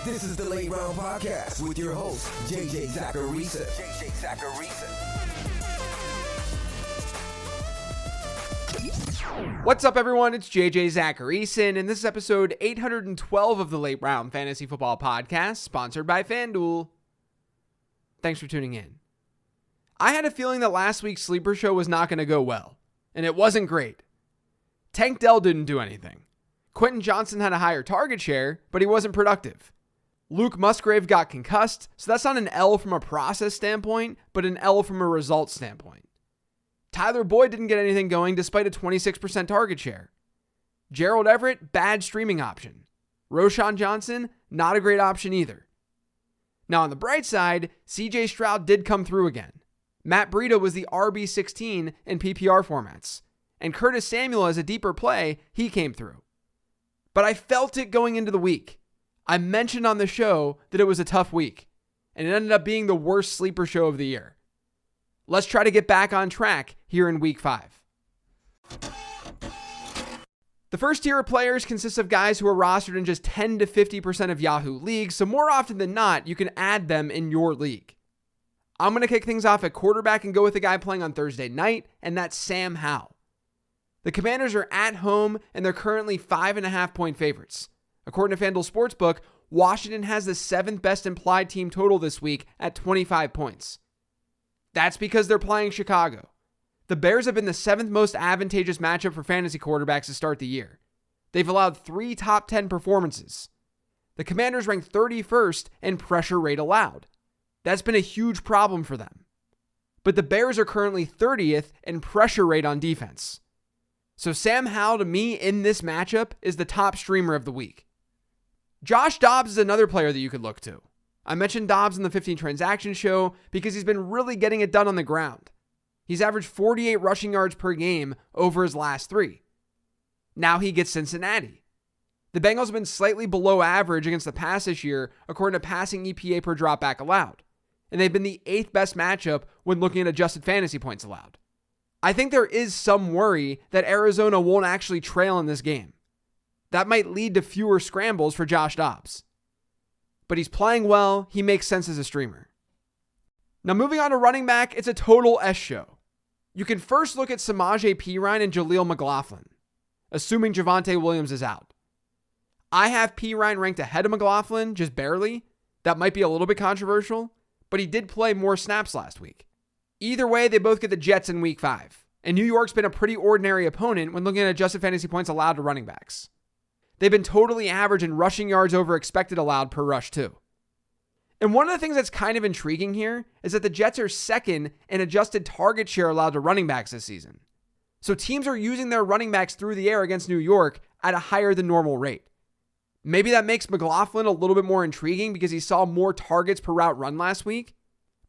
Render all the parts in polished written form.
This is the Late Round Podcast with your host, JJ Zachariason. What's up, everyone? It's JJ Zachariason, and this is episode 812 of the Late Round Fantasy Football Podcast, sponsored by FanDuel. Thanks for tuning in. I had a feeling that last week's sleeper show was not going to go well, and it wasn't great. Tank Dell didn't do anything. Quentin Johnson had a higher target share, but he wasn't productive. Luke Musgrave got concussed, so that's not an L from a process standpoint, but an L from a result standpoint. Tyler Boyd didn't get anything going despite a 26% target share. Gerald Everett, bad streaming option. Roschon Johnson, not a great option either. Now on the bright side, CJ Stroud did come through again. Matt Breida was the RB16 in PPR formats. And Curtis Samuel as a deeper play, he came through. But I felt it going into the week. I mentioned on the show that it was a tough week, and it ended up being the worst sleeper show of the year. Let's try to get back on track here in week 5. The first tier of players consists of guys who are rostered in just 10 to 50% of Yahoo leagues, so more often than not, you can add them in your league. I'm going to kick things off at quarterback and go with the guy playing on Thursday night, and that's Sam Howell. The Commanders are at home, and they're currently 5.5-point favorites. According to FanDuel Sportsbook, Washington has the 7th best implied team total this week at 25 points. That's because they're playing Chicago. The Bears have been the 7th most advantageous matchup for fantasy quarterbacks to start the year. They've allowed 3 top 10 performances. The Commanders rank 31st in pressure rate allowed. That's been a huge problem for them. But the Bears are currently 30th in pressure rate on defense. So Sam Howell, to me, in this matchup, is the top streamer of the week. Josh Dobbs is another player that you could look to. I mentioned Dobbs in the 15 transaction show because he's been really getting it done on the ground. He's averaged 48 rushing yards per game over his last 3. Now he gets Cincinnati. The Bengals have been slightly below average against the pass this year, according to passing EPA per dropback allowed. And they've been the 8th best matchup when looking at adjusted fantasy points allowed. I think there is some worry that Arizona won't actually trail in this game. That might lead to fewer scrambles for Josh Dobbs. But he's playing well, he makes sense as a streamer. Now moving on to running back, it's a total S show. You can first look at Samaje Perine and Jaleel McLaughlin, assuming Javonte Williams is out. I have Perine ranked ahead of McLaughlin, just barely. That might be a little bit controversial, but he did play more snaps last week. Either way, they both get the Jets in week 5. And New York's been a pretty ordinary opponent when looking at adjusted fantasy points allowed to running backs. They've been totally average in rushing yards over expected allowed per rush too. And one of the things that's kind of intriguing here is that the Jets are 2nd in adjusted target share allowed to running backs this season. So teams are using their running backs through the air against New York at a higher than normal rate. Maybe that makes McLaughlin a little bit more intriguing because he saw more targets per route run last week,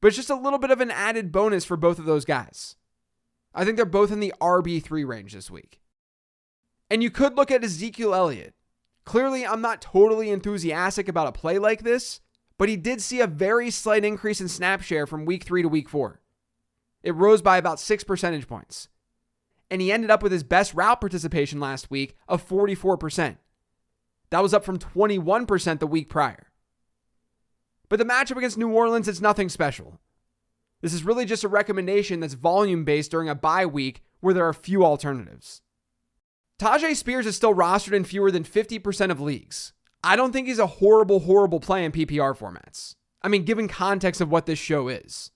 but it's just a little bit of an added bonus for both of those guys. I think they're both in the RB3 range this week. And you could look at Ezekiel Elliott. Clearly, I'm not totally enthusiastic about a play like this, but he did see a very slight increase in snap share from week 3 to week 4. It rose by about 6 percentage points. And he ended up with his best route participation last week of 44%. That was up from 21% the week prior. But the matchup against New Orleans is nothing special. This is really just a recommendation that's volume-based during a bye week where there are few alternatives. Tyjae Spears is still rostered in fewer than 50% of leagues. I don't think he's a horrible play in PPR formats. I mean, given context of what this show is.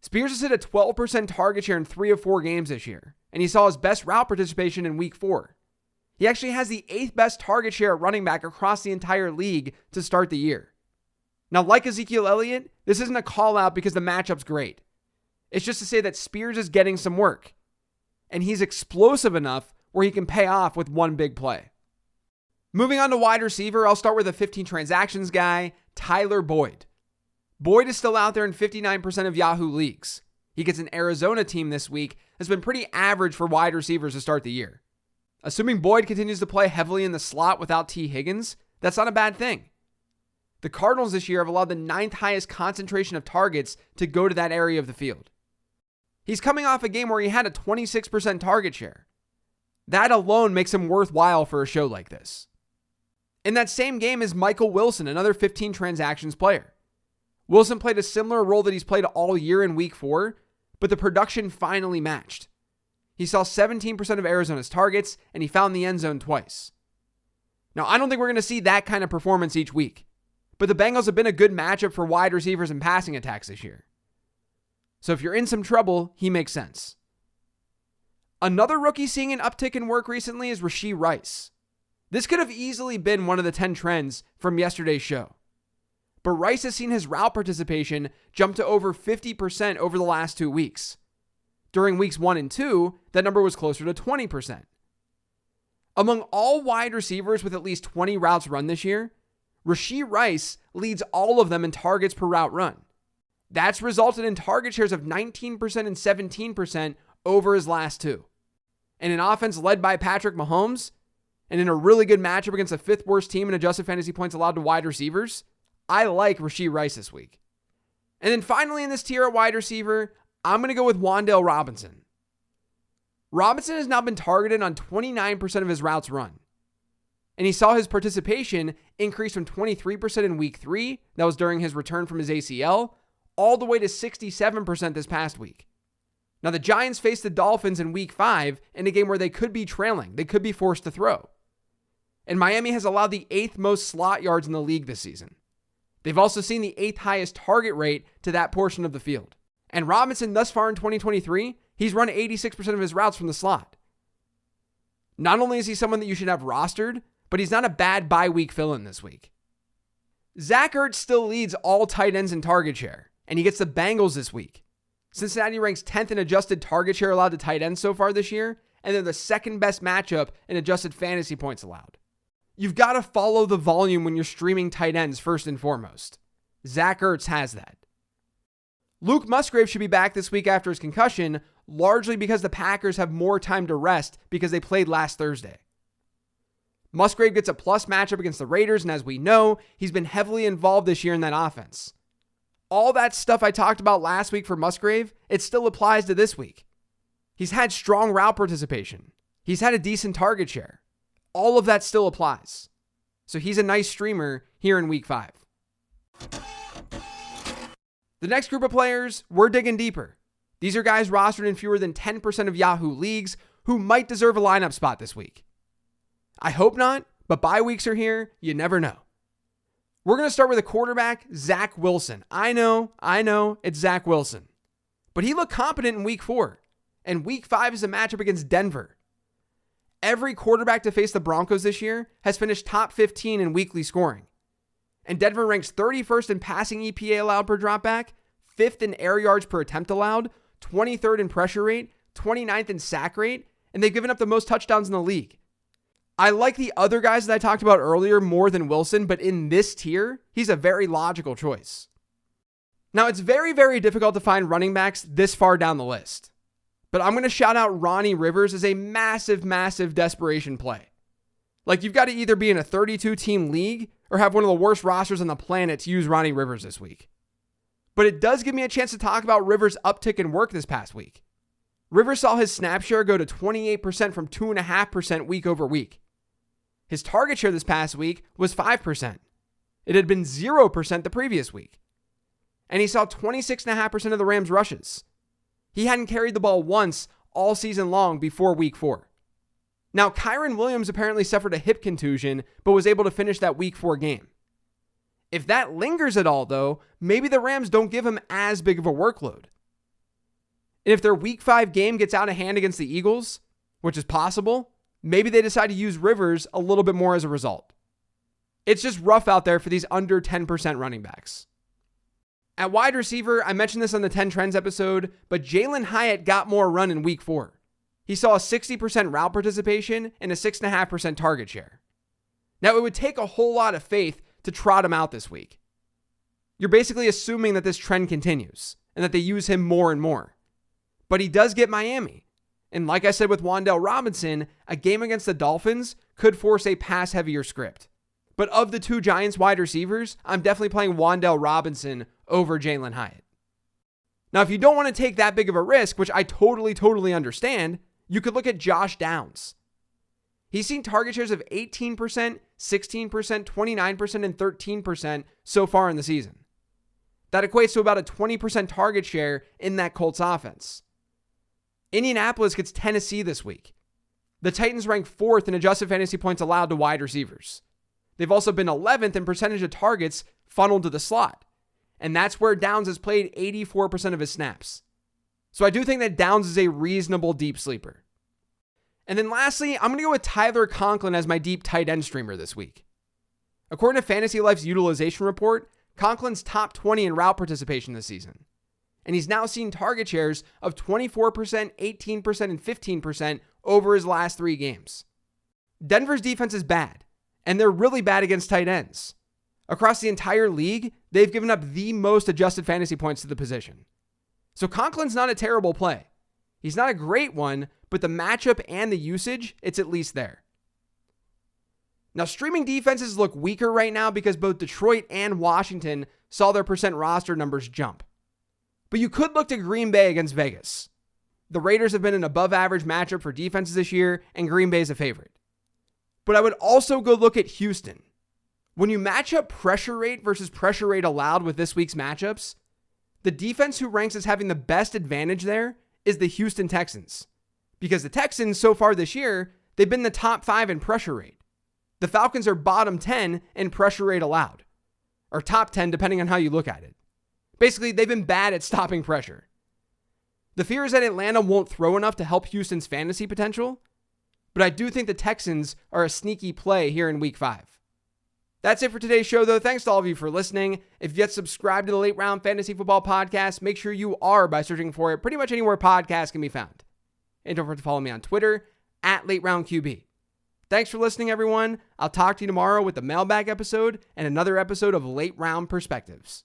Spears has hit a 12% target share in 3 of 4 games this year, and he saw his best route participation in week 4. He actually has the 8th best target share at running back across the entire league to start the year. Now, like Ezekiel Elliott, this isn't a call out because the matchup's great. It's just to say that Spears is getting some work, and he's explosive enough where he can pay off with one big play. Moving on to wide receiver, I'll start with a 15 transactions guy, Tyler Boyd. Boyd is still out there in 59% of Yahoo leagues. He gets an Arizona team this week that's been pretty average for wide receivers to start the year. Assuming Boyd continues to play heavily in the slot without T. Higgins, that's not a bad thing. The Cardinals this year have allowed the 9th highest concentration of targets to go to that area of the field. He's coming off a game where he had a 26% target share. That alone makes him worthwhile for a show like this. In that same game is Michael Wilson, another 15 transactions player. Wilson played a similar role that he's played all year in week 4, but the production finally matched. He saw 17% of Arizona's targets, and he found the end zone twice. Now, I don't think we're going to see that kind of performance each week, but the Bengals have been a good matchup for wide receivers and passing attacks this year. So if you're in some trouble, he makes sense. Another rookie seeing an uptick in work recently is Rashee Rice. This could have easily been one of the 10 trends from yesterday's show. But Rice has seen his route participation jump to over 50% over the last 2 weeks. During weeks 1 and 2, that number was closer to 20%. Among all wide receivers with at least 20 routes run this year, Rashee Rice leads all of them in targets per route run. That's resulted in target shares of 19% and 17% over his last 2. And an offense led by Patrick Mahomes, and in a really good matchup against the 5th worst team in adjusted fantasy points allowed to wide receivers, I like Rashee Rice this week. And then finally in this tier at wide receiver, I'm going to go with Wan'Dale Robinson. Robinson has now been targeted on 29% of his routes run. And he saw his participation increase from 23% in week 3, that was during his return from his ACL, all the way to 67% this past week. Now the Giants faced the Dolphins in week 5 in a game where they could be trailing. They could be forced to throw. And Miami has allowed the 8th most slot yards in the league this season. They've also seen the 8th highest target rate to that portion of the field. And Robinson, thus far in 2023, he's run 86% of his routes from the slot. Not only is he someone that you should have rostered, but he's not a bad bye-week fill-in this week. Zach Ertz still leads all tight ends in target share, and he gets the Bengals this week. Cincinnati ranks 10th in adjusted target share allowed to tight ends so far this year, and they're the second best matchup in adjusted fantasy points allowed. You've got to follow the volume when you're streaming tight ends first and foremost. Zach Ertz has that. Luke Musgrave should be back this week after his concussion, largely because the Packers have more time to rest because they played last Thursday. Musgrave gets a plus matchup against the Raiders, and as we know, he's been heavily involved this year in that offense. All that stuff I talked about last week for Musgrave, it still applies to this week. He's had strong route participation. He's had a decent target share. All of that still applies. So he's a nice streamer here in week 5. The next group of players, we're digging deeper. These are guys rostered in fewer than 10% of Yahoo leagues who might deserve a lineup spot this week. I hope not, but bye weeks are here. You never know. We're going to start with a quarterback, Zach Wilson. I know, it's Zach Wilson. But he looked competent in week 4. And week 5 is a matchup against Denver. Every quarterback to face the Broncos this year has finished top 15 in weekly scoring. And Denver ranks 31st in passing EPA allowed per dropback, 5th in air yards per attempt allowed, 23rd in pressure rate, 29th in sack rate, and they've given up the most touchdowns in the league. I like the other guys that I talked about earlier more than Wilson, but in this tier, he's a very logical choice. Now, it's very, very difficult to find running backs this far down the list. But I'm going to shout out Ronnie Rivers as a massive, massive desperation play. Like, you've got to either be in a 32-team league or have one of the worst rosters on the planet to use Ronnie Rivers this week. But it does give me a chance to talk about Rivers' uptick in work this past week. Rivers saw his snap share go to 28% from 2.5% week over week. His target share this past week was 5%. It had been 0% the previous week. And he saw 26.5% of the Rams' rushes. He hadn't carried the ball once all season long before week 4. Now, Kyren Williams apparently suffered a hip contusion, but was able to finish that week 4 game. If that lingers at all, though, maybe the Rams don't give him as big of a workload. And if their week 5 game gets out of hand against the Eagles, which is possible, maybe they decide to use Rivers a little bit more as a result. It's just rough out there for these under 10% running backs. At wide receiver, I mentioned this on the 10 Trends episode, but Jalen Hyatt got more run in week 4. He saw a 60% route participation and a 6.5% target share. Now, it would take a whole lot of faith to trot him out this week. You're basically assuming that this trend continues and that they use him more and more. But he does get Miami. And like I said with Wan'Dale Robinson, a game against the Dolphins could force a pass-heavier script. But of the 2 Giants wide receivers, I'm definitely playing Wan'Dale Robinson over Jalen Hyatt. Now, if you don't want to take that big of a risk, which I totally understand, you could look at Josh Downs. He's seen target shares of 18%, 16%, 29%, and 13% so far in the season. That equates to about a 20% target share in that Colts offense. Indianapolis gets Tennessee this week. The Titans rank 4th in adjusted fantasy points allowed to wide receivers. They've also been 11th in percentage of targets funneled to the slot. And that's where Downs has played 84% of his snaps. So I do think that Downs is a reasonable deep sleeper. And then lastly, I'm going to go with Tyler Conklin as my deep tight end streamer this week. According to Fantasy Life's utilization report, Conklin's top 20 in route participation this season. And he's now seen target shares of 24%, 18%, and 15% over his last 3 games. Denver's defense is bad, and they're really bad against tight ends. Across the entire league, they've given up the most adjusted fantasy points to the position. So Conklin's not a terrible play. He's not a great one, but the matchup and the usage, it's at least there. Now, streaming defenses look weaker right now because both Detroit and Washington saw their percent roster numbers jump. But you could look to Green Bay against Vegas. The Raiders have been an above-average matchup for defenses this year, and Green Bay is a favorite. But I would also go look at Houston. When you match up pressure rate versus pressure rate allowed with this week's matchups, the defense who ranks as having the best advantage there is the Houston Texans. Because the Texans, so far this year, they've been the top 5 in pressure rate. The Falcons are bottom 10 in pressure rate allowed. Or top 10, depending on how you look at it. Basically, they've been bad at stopping pressure. The fear is that Atlanta won't throw enough to help Houston's fantasy potential, but I do think the Texans are a sneaky play here in Week 5. That's it for today's show, though. Thanks to all of you for listening. If you yet subscribed to the Late Round Fantasy Football Podcast, make sure you are by searching for it pretty much anywhere podcasts can be found. And don't forget to follow me on Twitter, @LateRoundQB. Thanks for listening, everyone. I'll talk to you tomorrow with the mailbag episode and another episode of Late Round Perspectives.